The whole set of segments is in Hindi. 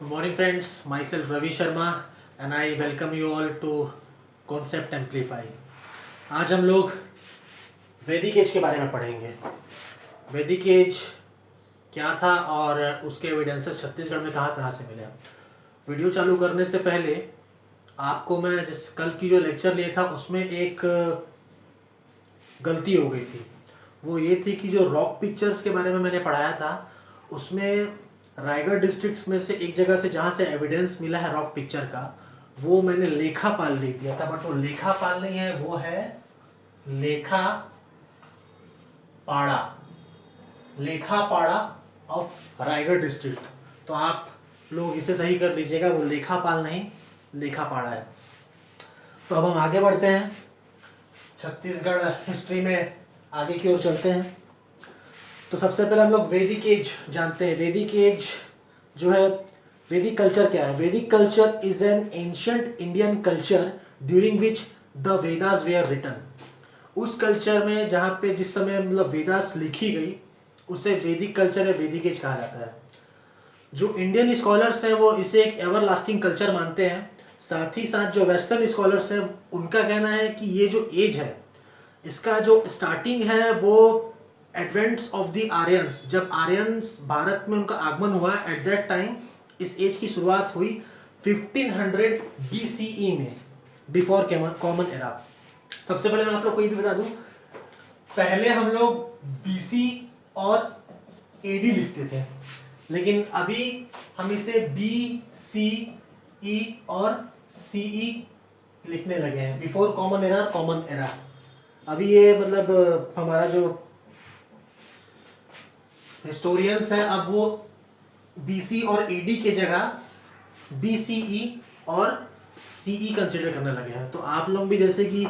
Good morning, friends. Myself Ravi Sharma and I welcome you all to Concept Amplify. आज हम लोग वैदिक एज के बारे में पढ़ेंगे। वैदिक एज क्या था और उसके एविडेंसेस छत्तीसगढ़ में कहाँ कहाँ से मिले। वीडियो चालू करने से पहले आपको मैं जिस कल की जो लेक्चर लिया था उसमें एक गलती हो गई थी। वो ये थी कि जो रॉक पिक्चर्स के बारे में मैंने पढ़ाया था उसमें रायगढ़ डिस्ट्रिक्ट में से एक जगह से जहाँ से एविडेंस मिला है रॉक पिक्चर का वो मैंने लेखापाल लिख दिया था, बट वो लेखापाल नहीं है, वो है लेखापाड़ा ऑफ रायगढ़ डिस्ट्रिक्ट। तो आप लोग इसे सही कर लीजिएगा, वो लेखापाल नहीं लेखापाड़ा है। तो अब हम आगे बढ़ते हैं, छत्तीसगढ़ हिस्ट्री में आगे की ओर चलते हैं। तो सबसे पहले हम लोग वैदिक एज जानते हैं। वैदिक एज जो है, वैदिक कल्चर क्या है? Vedic culture is an ancient Indian culture during which the Vedas were written. उस कल्चर में जहाँ पे जिस समय मतलब वेदास लिखी गई उसे वैदिक कल्चर या वैदिक एज कहा जाता है। जो इंडियन स्कॉलर्स हैं वो इसे एक एवर लास्टिंग कल्चर मानते हैं। साथ ही साथ जो वेस्टर्न स्कॉलर्स हैं उनका कहना है कि ये जो एज है इसका जो स्टार्टिंग है वो एडवेंट्स ऑफ द आर्यंस, जब आर्यंस भारत में उनका आगमन हुआ एट दैट टाइम इस एज की शुरुआत हुई 1500 BCE में, बिफोर कॉमन एरा। सबसे पहले मैं आप लोग को ये भी बता दूं, पहले हम लोग BC और AD लिखते थे, लेकिन अभी हम इसे BCE और CE लिखने लगे हैं, बिफोर कॉमन एरा और कॉमन एरा। अभी ये मतलब हमारा जो हिस्टोरियंस है अब वो BC और AD के जगह BCE और CE कंसिडर करने लगे हैं। तो आप लोग भी जैसे कि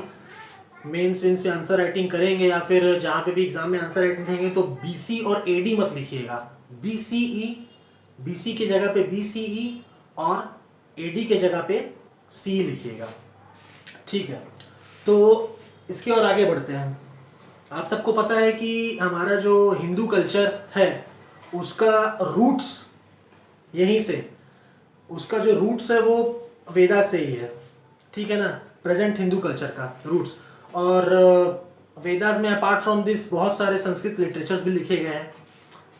मेंस वेंस पे आंसर राइटिंग करेंगे या फिर जहाँ पे भी एग्जाम में आंसर राइटिंग देंगे तो BC और AD मत लिखिएगा, BC की जगह पे BCE और AD के जगह पे CE लिखिएगा, ठीक है। तो इसके और आगे बढ़ते हैं। आप सबको पता है कि हमारा जो हिंदू कल्चर है उसका रूट्स यहीं से, उसका जो रूट्स है वो वेदा से ही है, ठीक है ना, प्रेजेंट हिंदू कल्चर का रूट्स। और वेदास में अपार्ट फ्रॉम दिस बहुत सारे संस्कृत लिटरेचर्स भी लिखे गए हैं।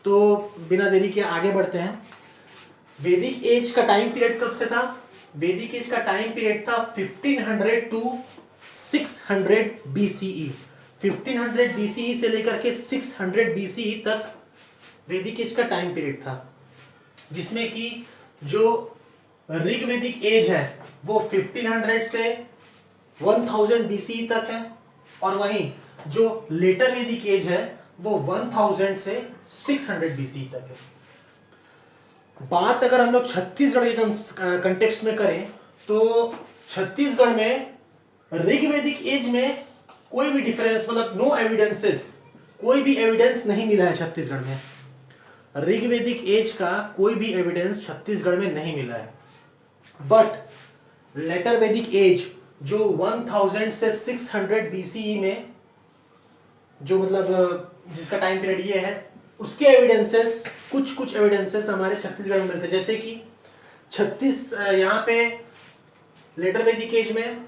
तो बिना देरी के आगे बढ़ते हैं। वैदिक एज का टाइम पीरियड कब से था? वैदिक एज का टाइम पीरियड था 1500 टू 600 BCE। 1500 BCE से लेकर के 600 BCE तक वैदिक एज का टाइम पीरियड था, जिसमें कि जो ऋग्वेदिक एज है वो 1500 से 1000 BCE तक है, और वहीं जो लेटर वैदिक एज है वो 1000 से 600 BCE तक है। बात अगर हम लोग छत्तीसगढ़ के कंटेक्स्ट में करें तो छत्तीसगढ़ में ऋग्वेदिक एज में कोई भी डिफरेंस मतलब नो एविडेंसेस, कोई भी एविडेंस नहीं मिला है छत्तीसगढ़ में। ऋग्वेदिक एज का कोई भी एविडेंस छत्तीसगढ़ में नहीं मिला है। बट लेटर वैदिक एज जो 1000 से 600 BCE में जो मतलब जिसका टाइम पीरियड ये है उसके एविडेंसेस कुछ एविडेंसेस हमारे छत्तीसगढ़ में मिलते हैं। जैसे कि यहाँ पे लेटर वैदिक एज में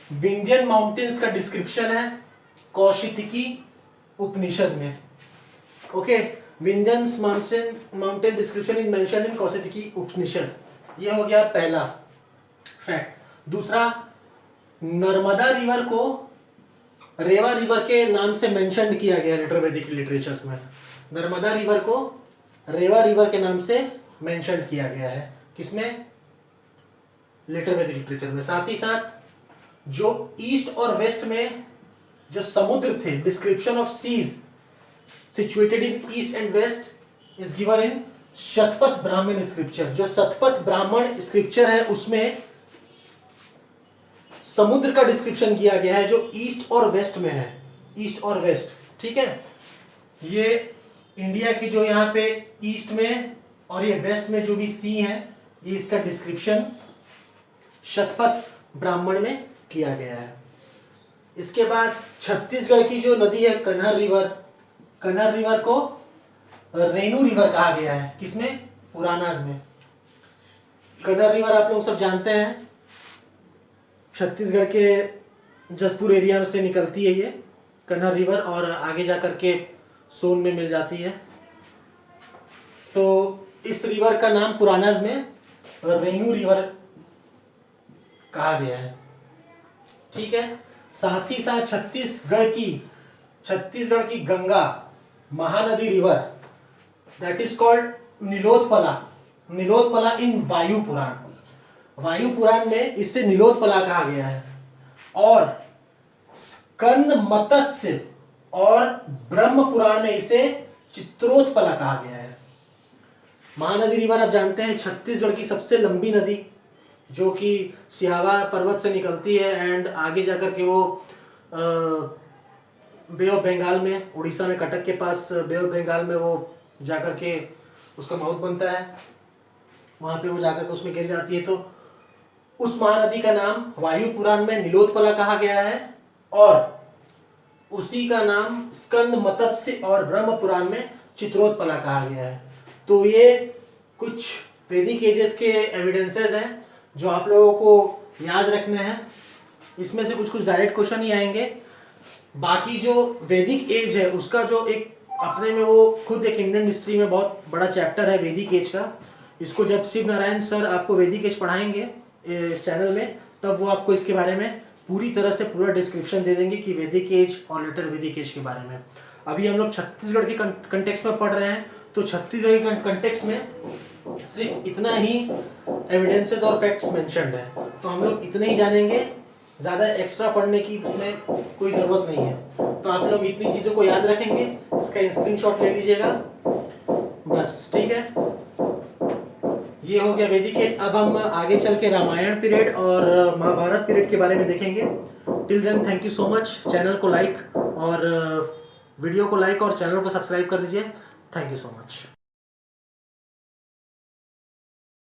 विंध्यन माउंटेन्स का डिस्क्रिप्शन है कौशितकी उपनिषद में। Okay, Vindhyan mountain description in mention in Kaushitaki Upanishad. ये हो गया पहला फैक्ट। दूसरा, नर्मदा रिवर को रेवा रिवर के नाम से मेंशन किया गया लेटर वैदिक लिटरेचर्स में। नर्मदा रिवर को रेवा रिवर के नाम से मेंशन किया गया है, किसमें? लेटर वैदिक लिटरेचर में। साथ ही साथ जो ईस्ट और वेस्ट में जो समुद्र थे, description of seas situated in east and west is given in Shatapath Brahmana scripture. जो शतपथ ब्राह्मण स्क्रिप्चर है उसमें समुद्र का डिस्क्रिप्शन किया गया है जो ईस्ट और वेस्ट में है, ईस्ट और वेस्ट, ठीक है। ये इंडिया की जो यहाँ पे ईस्ट में और ये वेस्ट में जो भी सी है ये इसका डिस्क्रिप्शन शतपथ ब्राह्मण में किया गया है। इसके बाद छत्तीसगढ़ की जो नदी है कन्हर रिवर को रेणु रिवर कहा गया है, किसमें? पुराणाज में। कन्नर रिवर आप लोग सब जानते हैं, छत्तीसगढ़ के जसपुर एरिया में से निकलती है ये कन्नर रिवर, और आगे जा कर के सोन में मिल जाती है। तो इस रिवर का नाम पुरानाज में रेणु रिवर कहा गया है। ठीक है, साथ ही साथ छत्तीसगढ़ की Ganga Mahanadi river that is called Nilotpala in Vayu Purana में इसे नीलोत्पला कहा गया है। और स्कंद मत्स्य और ब्रह्म पुराण में इसे चित्रोत्पला कहा गया है। महानदी रिवर आप जानते हैं छत्तीसगढ़ की सबसे लंबी नदी, जो कि सिहावा पर्वत से निकलती है एंड आगे जाकर के वो बे ऑफ बंगाल में, उड़ीसा में कटक के पास बे ऑफ बंगाल में वो जाकर के उसका माउथ बनता है, वहां पे वो जाकर के उसमें गिर जाती है। तो उस महानदी का नाम वायु पुराण में नीलोत्पला कहा गया है, और उसी का नाम स्कंद मत्स्य और ब्रह्म पुराण में चित्रोत्पला कहा गया है। तो ये कुछ वैदिक एजेस के एविडेंसेस हैं जो आप लोगों को याद रखने हैं। इसमें से कुछ डायरेक्ट क्वेश्चन ही आएंगे। बाकी जो वैदिक एज है उसका जो एक अपने में वो खुद एक इंडियन हिस्ट्री में बहुत बड़ा चैप्टर है वैदिक एज का। इसको जब शिव नारायण सर आपको वैदिक एज पढ़ाएंगे इस चैनल में, तब वो आपको इसके बारे में पूरी तरह से पूरा डिस्क्रिप्शन दे देंगे कि वैदिक एज और लेटर वैदिक एज के बारे में। अभी हम लोग छत्तीसगढ़ के कंटेक्स्ट में पढ़ रहे हैं, तो छत्तीसगढ़ के कंटेक्स्ट में सिर्फ इतना ही एविडेंसेस और फैक्ट्स मेंशन्ड है, तो हम लोग इतने ही जानेंगे, ज़्यादा एक्स्ट्रा पढ़ने की उसमें कोई ज़रूरत नहीं है। तो आप लोग इतनी चीज़ों को याद रखेंगे, इसका स्क्रीनशॉट ले लीजिएगा बस। ठीक है, ये हो गया वैदिक एज। अब हम आगे चल के रामायण पीरियड और महाभारत पीरियड के बारे में देखेंगे। Till then thank you so much. Channel को लाइक और वीडियो को लाइक और चैनल को सब्सक्राइब कर दीजिए। Thank you so much.